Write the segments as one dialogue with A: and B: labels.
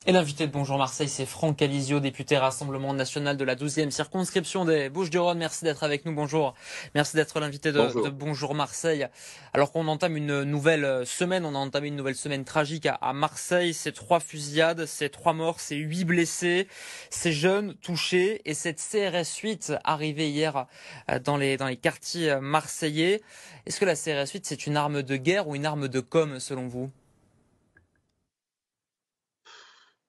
A: Et l'invité de Bonjour Marseille, c'est Franck Alizio, député Rassemblement National de la 12e circonscription des Bouches-du-Rhône. Merci d'être avec nous. Bonjour. Merci d'être l'invité de
B: Bonjour.
A: Bonjour Marseille. Alors qu'on entame une nouvelle semaine, on a entamé une nouvelle semaine tragique à Marseille. C'est 3 fusillades, c'est 3 morts, c'est 8 blessés, ces jeunes touchés et cette CRS 8 arrivée hier dans les quartiers marseillais. Est-ce que la CRS 8 c'est une arme de guerre ou une arme de com selon vous?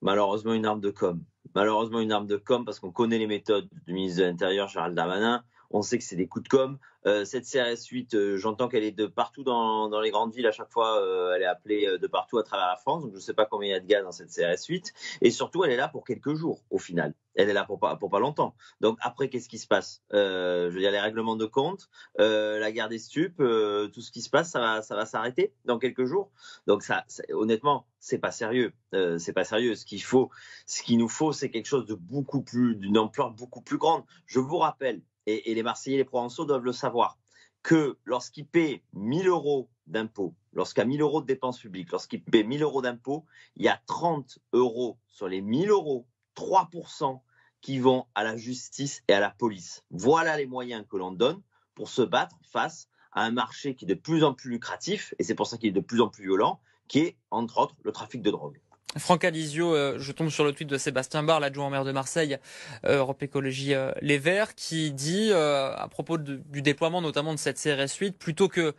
B: Malheureusement, une arme de com. Malheureusement, une arme de com parce qu'on connaît les méthodes du ministre de l'Intérieur, Gérald Darmanin. On sait que c'est des coups de com. Cette CRS 8, j'entends qu'elle est de partout dans les grandes villes. À chaque fois, elle est appelée de partout à travers la France. Donc, je ne sais pas combien il y a de gars dans cette CRS 8. Et surtout, elle est là pour quelques jours, au final. Elle est là pour pas longtemps. Donc, après, qu'est-ce qui se passe? Je veux dire, les règlements de compte, la guerre des stupes, tout ce qui se passe, ça va s'arrêter dans quelques jours. Donc, honnêtement, c'est pas sérieux. C'est pas sérieux. Ce qu'il nous faut, c'est quelque chose d'une ampleur beaucoup plus grande. Je vous rappelle, et les Marseillais et les Provençaux doivent le savoir, que lorsqu'ils paient 1 000 euros d'impôts, lorsqu'il y a 1 000 euros de dépenses publiques, lorsqu'ils paient 1 000 euros d'impôts, il y a 30 euros sur les 1 000 euros, 3% qui vont à la justice et à la police. Voilà les moyens que l'on donne pour se battre face à un marché qui est de plus en plus lucratif, et c'est pour ça qu'il est de plus en plus violent, qui est, entre autres, le trafic de drogue.
A: Franck Alizio, je tombe sur le tweet de Sébastien Barre, l'adjoint au maire de Marseille, Europe Écologie Les Verts, qui dit à propos du déploiement notamment de cette CRS 8, plutôt que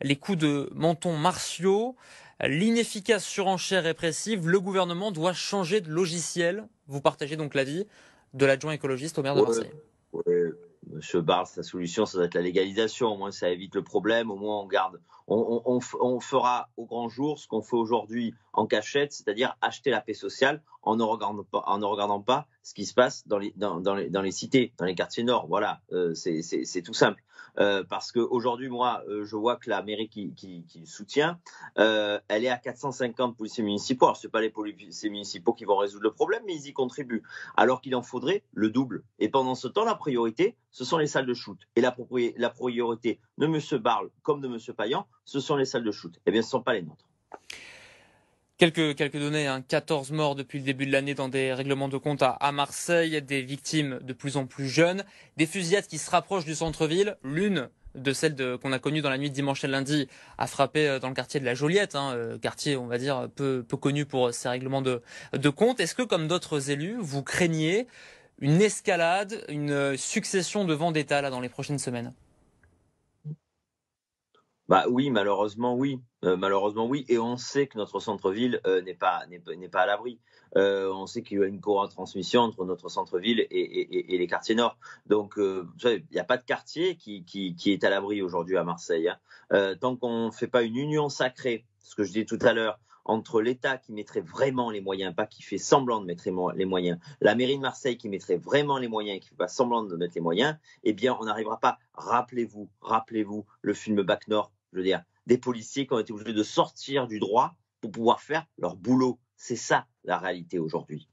A: les coups de menton martiaux, l'inefficace surenchère répressive, le gouvernement doit changer de logiciel. Vous partagez donc l'avis de l'adjoint écologiste au maire de
B: Ouais,
A: Marseille.
B: ouais. Monsieur Barr, sa solution, ça doit être la légalisation. Au moins, ça évite le problème. Au moins, on fera au grand jour ce qu'on fait aujourd'hui en cachette, c'est-à-dire acheter la paix sociale en ne regardant pas ce qui se passe dans les cités, dans les quartiers nord. Voilà, c'est tout simple. Parce qu'aujourd'hui, moi, je vois que la mairie qui le soutient, elle est à 450 policiers municipaux. Alors, ce n'est pas les policiers municipaux qui vont résoudre le problème, mais ils y contribuent. Alors qu'il en faudrait le double. Et pendant ce temps, la priorité, ce sont les salles de shoot. Et la priorité de M. Barle comme de M. Payan, ce sont les salles de shoot. Eh bien, ce ne sont pas les nôtres.
A: Quelques données, 14 morts depuis le début de l'année dans des règlements de compte à Marseille, des victimes de plus en plus jeunes, des fusillades qui se rapprochent du centre-ville. L'une de celles qu'on a connues dans la nuit de dimanche et lundi a frappé dans le quartier de la Joliette, quartier, on va dire, peu connu pour ses règlements de compte. Est-ce que, comme d'autres élus, vous craignez une escalade, une succession de vendettas là, dans les prochaines semaines?
B: Bah oui, malheureusement oui. Malheureusement oui. Et on sait que notre centre-ville n'est pas à l'abri. On sait qu'il y a une co-transmission entre notre centre-ville et les quartiers nord. Donc, vous savez, il n'y a pas de quartier qui est à l'abri aujourd'hui à Marseille, hein. Tant qu'on ne fait pas une union sacrée, ce que je dis tout à l'heure, entre l'État qui mettrait vraiment les moyens, pas qui fait semblant de mettre les moyens, la mairie de Marseille qui mettrait vraiment les moyens et qui ne fait pas semblant de mettre les moyens, eh bien, on n'arrivera pas. Rappelez-vous le film Bac Nord, je veux dire, des policiers qui ont été obligés de sortir du droit pour pouvoir faire leur boulot. C'est ça la réalité aujourd'hui.